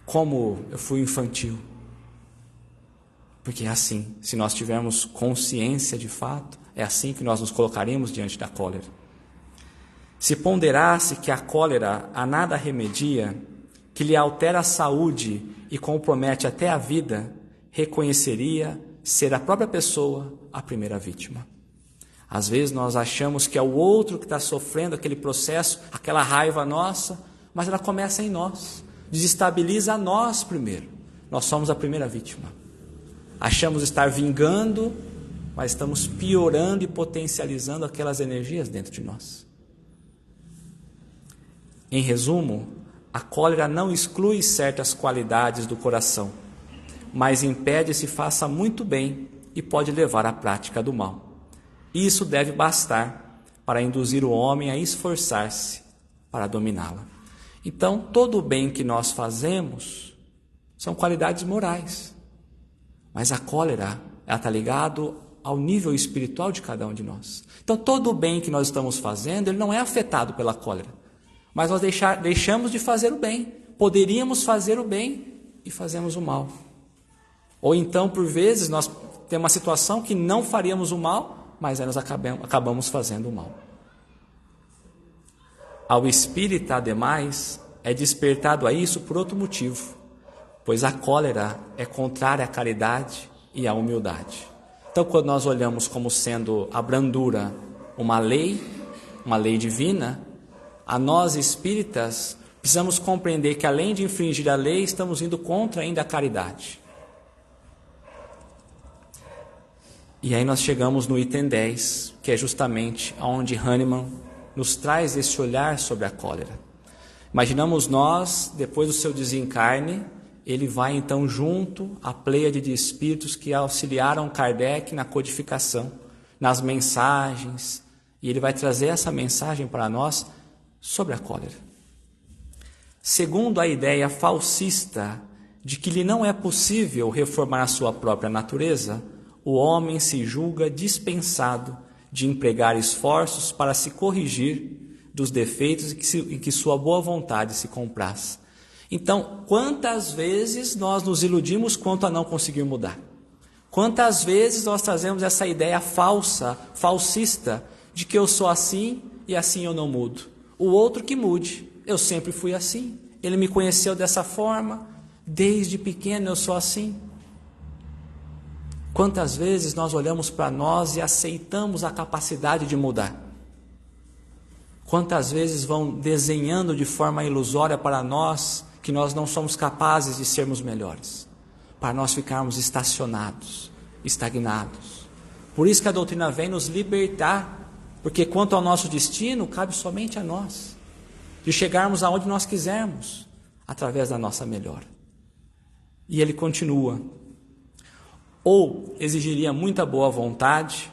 como eu fui infantil. Porque é assim, se nós tivermos consciência de fato, é assim que nós nos colocaremos diante da cólera. Se ponderasse que a cólera a nada remedia, que lhe altera a saúde e compromete até a vida, reconheceria ser a própria pessoa a primeira vítima. Às vezes nós achamos que é o outro que está sofrendo aquele processo, aquela raiva nossa, mas ela começa em nós, desestabiliza a nós primeiro. Nós somos a primeira vítima. Achamos estar vingando, mas estamos piorando e potencializando aquelas energias dentro de nós. Em resumo, a cólera não exclui certas qualidades do coração, mas impede se faça muito bem e pode levar à prática do mal. Isso deve bastar para induzir o homem a esforçar-se para dominá-la. Então, todo o bem que nós fazemos são qualidades morais, mas a cólera está ligado ao nível espiritual de cada um de nós. Então, todo o bem que nós estamos fazendo, ele não é afetado pela cólera, mas nós deixamos de fazer o bem. Poderíamos fazer o bem e fazemos o mal. Ou então, por vezes, nós temos uma situação que não faríamos o mal, mas aí nós acabamos fazendo o mal. Ao espírita, ademais, é despertado a isso por outro motivo, pois a cólera é contrária à caridade e à humildade. Então, quando nós olhamos como sendo a brandura uma lei divina, a nós espíritas precisamos compreender que, além de infringir a lei, estamos indo contra ainda a caridade. E aí nós chegamos no item 10, que é justamente onde Hahnemann nos traz esse olhar sobre a cólera. Imaginamos nós, depois do seu desencarne, ele vai então junto à pleiade de espíritos que auxiliaram Kardec na codificação, nas mensagens, e ele vai trazer essa mensagem para nós sobre a cólera. Segundo a ideia falsista de que lhe não é possível reformar a sua própria natureza, o homem se julga dispensado de empregar esforços para se corrigir dos defeitos em que sua boa vontade se compraz. Então, quantas vezes nós nos iludimos quanto a não conseguir mudar? Quantas vezes nós trazemos essa ideia falsista, de que eu sou assim e assim eu não mudo? O outro que mude, eu sempre fui assim, ele me conheceu dessa forma, desde pequeno eu sou assim. Quantas vezes nós olhamos para nós e aceitamos a capacidade de mudar? Quantas vezes vão desenhando de forma ilusória para nós que nós não somos capazes de sermos melhores, para nós ficarmos estacionados, estagnados. Por isso que a doutrina vem nos libertar, porque quanto ao nosso destino, cabe somente a nós, de chegarmos aonde nós quisermos, através da nossa melhora. E ele continua: ou exigiria muita boa vontade,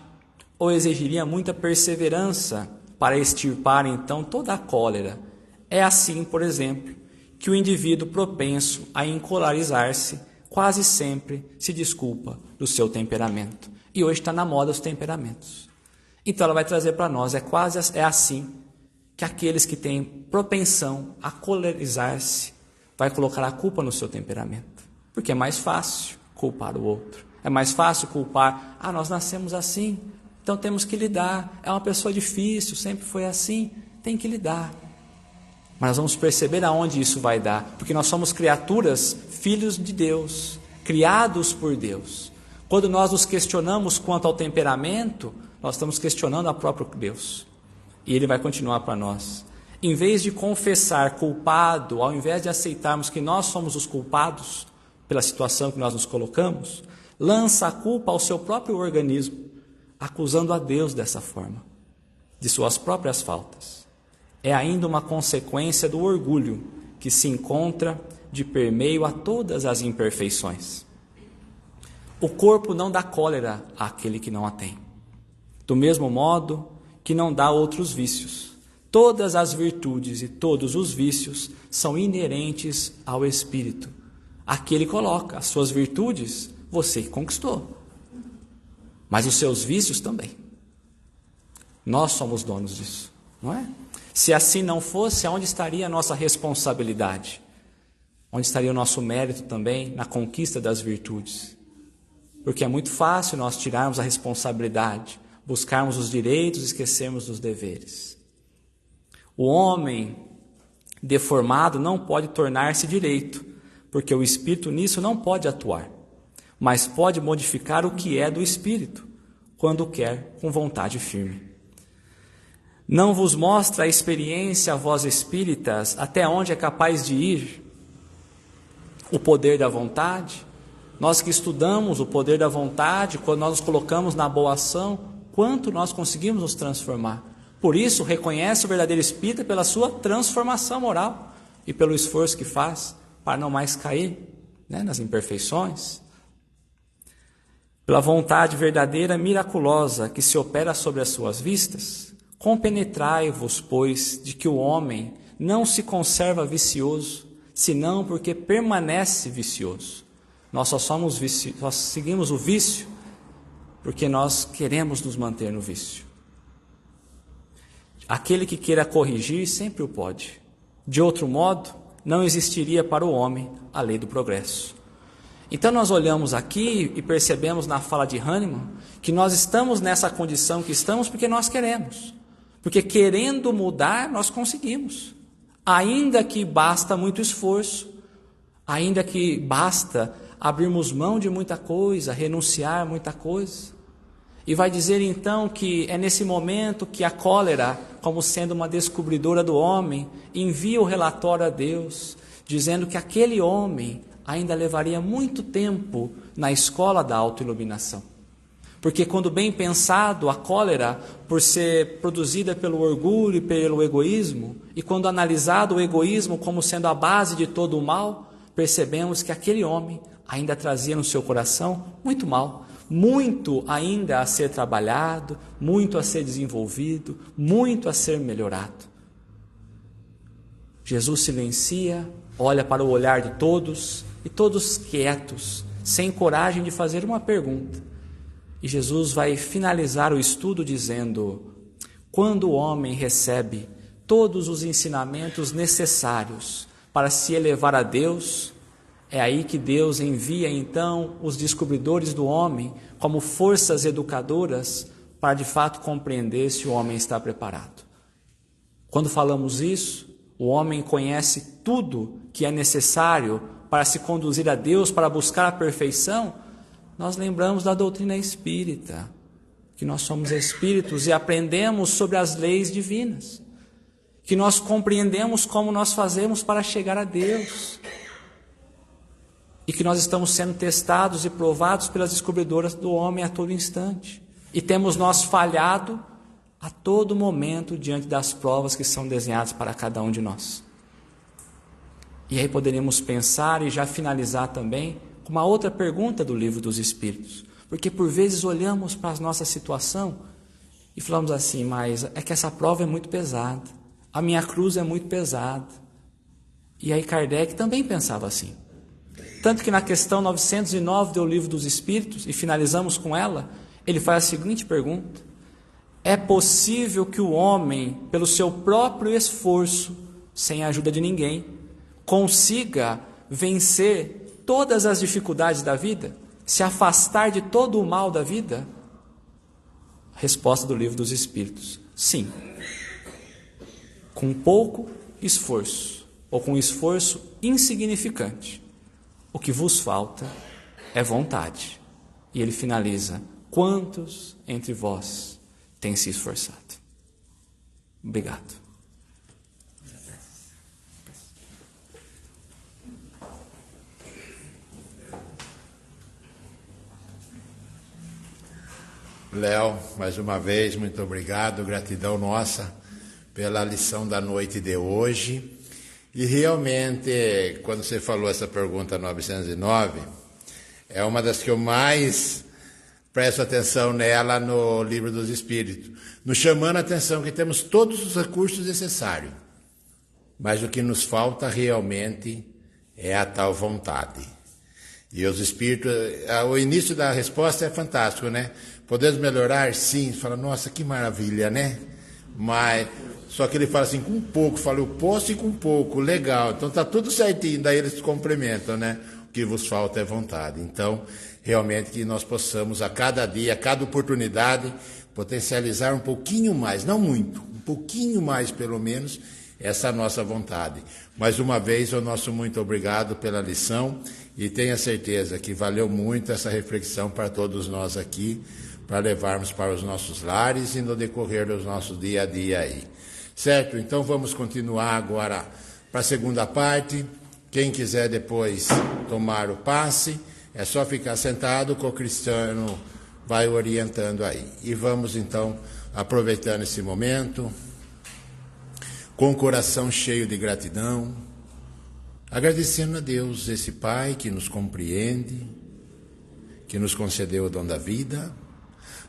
ou exigiria muita perseverança para extirpar então toda a cólera. É assim, por exemplo, que o indivíduo propenso a encolarizar-se quase sempre se desculpa do seu temperamento. E hoje está na moda os temperamentos. Então ela vai trazer para nós, é assim que aqueles que têm propensão a colerizar-se vai colocar a culpa no seu temperamento. Porque é mais fácil culpar o outro. É mais fácil culpar, nós nascemos assim, então temos que lidar. É uma pessoa difícil, sempre foi assim, tem que lidar. Mas nós vamos perceber aonde isso vai dar, porque nós somos criaturas, filhos de Deus, criados por Deus. Quando nós nos questionamos quanto ao temperamento, nós estamos questionando a próprio Deus. E Ele vai continuar para nós. Em vez de confessar culpado, ao invés de aceitarmos que nós somos os culpados pela situação que nós nos colocamos, lança a culpa ao seu próprio organismo, acusando a Deus dessa forma, de suas próprias faltas. É ainda uma consequência do orgulho que se encontra de permeio a todas as imperfeições. O corpo não dá cólera àquele que não a tem, do mesmo modo que não dá outros vícios. Todas as virtudes e todos os vícios são inerentes ao Espírito. Aqui ele coloca, as suas virtudes você que conquistou, mas os seus vícios também. Nós somos donos disso, não é? Se assim não fosse, aonde estaria a nossa responsabilidade? Onde estaria o nosso mérito também na conquista das virtudes? Porque é muito fácil nós tirarmos a responsabilidade, buscarmos os direitos e esquecermos dos deveres. O homem deformado não pode tornar-se direito, porque o Espírito nisso não pode atuar, mas pode modificar o que é do Espírito, quando quer, com vontade firme. Não vos mostra a experiência, vós espíritas, até onde é capaz de ir o poder da vontade? Nós que estudamos o poder da vontade, quando nós nos colocamos na boa ação, quanto nós conseguimos nos transformar. Por isso, reconhece o verdadeiro espírita pela sua transformação moral e pelo esforço que faz para não mais cair, nas imperfeições. Pela vontade verdadeira, miraculosa, que se opera sobre as suas vistas, compenetrai-vos, pois, de que o homem não se conserva vicioso, senão porque permanece vicioso. Nós só seguimos o vício porque nós queremos nos manter no vício. Aquele que queira corrigir sempre o pode. De outro modo, não existiria para o homem a lei do progresso. Então nós olhamos aqui e percebemos na fala de Hahnemann que nós estamos nessa condição que estamos porque nós queremos. Porque querendo mudar, nós conseguimos. Ainda que basta muito esforço, ainda que basta abrirmos mão de muita coisa, renunciar a muita coisa. E vai dizer então que é nesse momento que a cólera, como sendo uma descobridora do homem, envia o relatório a Deus, dizendo que aquele homem ainda levaria muito tempo na escola da autoiluminação. Porque quando bem pensado, a cólera, por ser produzida pelo orgulho e pelo egoísmo, e quando analisado o egoísmo como sendo a base de todo o mal, percebemos que aquele homem ainda trazia no seu coração muito mal, muito ainda a ser trabalhado, muito a ser desenvolvido, muito a ser melhorado. Jesus silencia, olha para o olhar de todos, e todos quietos, sem coragem de fazer uma pergunta. E Jesus vai finalizar o estudo dizendo: quando o homem recebe todos os ensinamentos necessários para se elevar a Deus, é aí que Deus envia então os descobridores do homem como forças educadoras para de fato compreender se o homem está preparado. Quando falamos isso, o homem conhece tudo que é necessário para se conduzir a Deus, para buscar a perfeição. Nós lembramos da doutrina espírita, que nós somos espíritos e aprendemos sobre as leis divinas, que nós compreendemos como nós fazemos para chegar a Deus, e que nós estamos sendo testados e provados pelas descobridoras do homem a todo instante, e temos nós falhado a todo momento diante das provas que são desenhadas para cada um de nós. E aí poderíamos pensar e já finalizar também com uma outra pergunta do Livro dos Espíritos, porque por vezes olhamos para a nossa situação e falamos assim: mas é que essa prova é muito pesada, a minha cruz é muito pesada. E aí Kardec também pensava assim. Tanto que na questão 909 do Livro dos Espíritos, e finalizamos com ela, ele faz a seguinte pergunta: é possível que o homem, pelo seu próprio esforço, sem a ajuda de ninguém, consiga vencer todas as dificuldades da vida, se afastar de todo o mal da vida? Resposta do Livro dos Espíritos: sim. Com pouco esforço, ou com esforço insignificante. O que vos falta é vontade. E ele finaliza: quantos entre vós têm se esforçado? Obrigado. Léo, mais uma vez, muito obrigado, gratidão nossa pela lição da noite de hoje. E realmente, quando você falou essa pergunta 909, é uma das que eu mais presto atenção nela no Livro dos Espíritos, nos chamando a atenção que temos todos os recursos necessários, mas o que nos falta realmente é a tal vontade. E os Espíritos, o início da resposta é fantástico, né? Podemos melhorar? Sim. Fala, nossa, que maravilha, né? Mas, só que ele fala assim, com pouco. Fala, eu posso ir com pouco, legal. Então tá tudo certinho, daí eles se complementam, né? O que vos falta é vontade. Então, realmente que nós possamos, a cada dia, a cada oportunidade, potencializar um pouquinho mais, não muito, um pouquinho mais pelo menos, essa nossa vontade. Mais uma vez, o nosso muito obrigado pela lição e tenha certeza que valeu muito essa reflexão para todos nós aqui, para levarmos para os nossos lares e no decorrer dos nossos dia a dia aí. Certo? Então vamos continuar agora para a segunda parte. Quem quiser depois tomar o passe, é só ficar sentado que o Cristiano vai orientando aí. E vamos então, aproveitando esse momento, com o coração cheio de gratidão, agradecendo a Deus, esse Pai que nos compreende, que nos concedeu o dom da vida,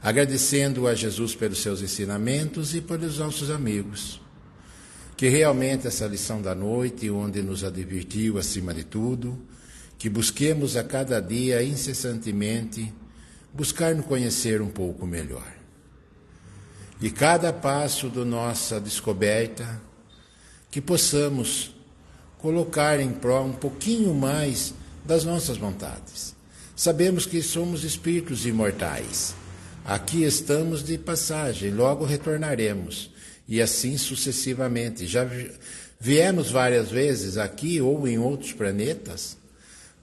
agradecendo a Jesus pelos seus ensinamentos e pelos nossos amigos, que realmente essa lição da noite, onde nos advertiu acima de tudo, que busquemos a cada dia incessantemente buscar nos conhecer um pouco melhor. E cada passo da nossa descoberta, que possamos colocar em prol um pouquinho mais das nossas vontades. Sabemos que somos espíritos imortais. Aqui estamos de passagem, logo retornaremos. E assim sucessivamente. Já viemos várias vezes aqui ou em outros planetas,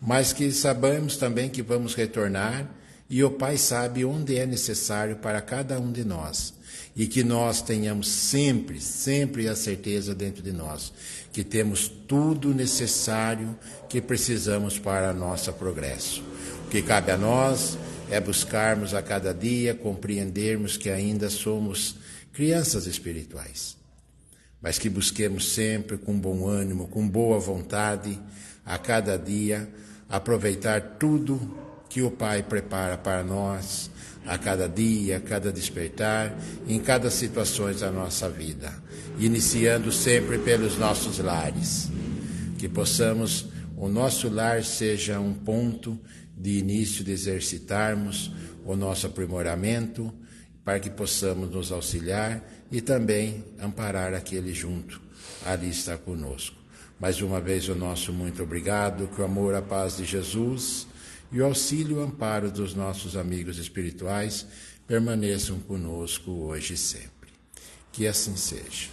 mas que sabemos também que vamos retornar e o Pai sabe onde é necessário para cada um de nós. E que nós tenhamos sempre, sempre a certeza dentro de nós que temos tudo necessário que precisamos para nosso progresso. O que cabe a nós é buscarmos a cada dia, compreendermos que ainda somos crianças espirituais, mas que busquemos sempre com bom ânimo, com boa vontade, a cada dia, aproveitar tudo que o Pai prepara para nós, a cada dia, a cada despertar, em cada situação da nossa vida, iniciando sempre pelos nossos lares, que possamos, o nosso lar seja um ponto de início de exercitarmos o nosso aprimoramento, para que possamos nos auxiliar e também amparar aquele junto, ali está conosco. Mais uma vez o nosso muito obrigado, que o amor, a paz de Jesus e o auxílio e o amparo dos nossos amigos espirituais permaneçam conosco hoje e sempre. Que assim seja.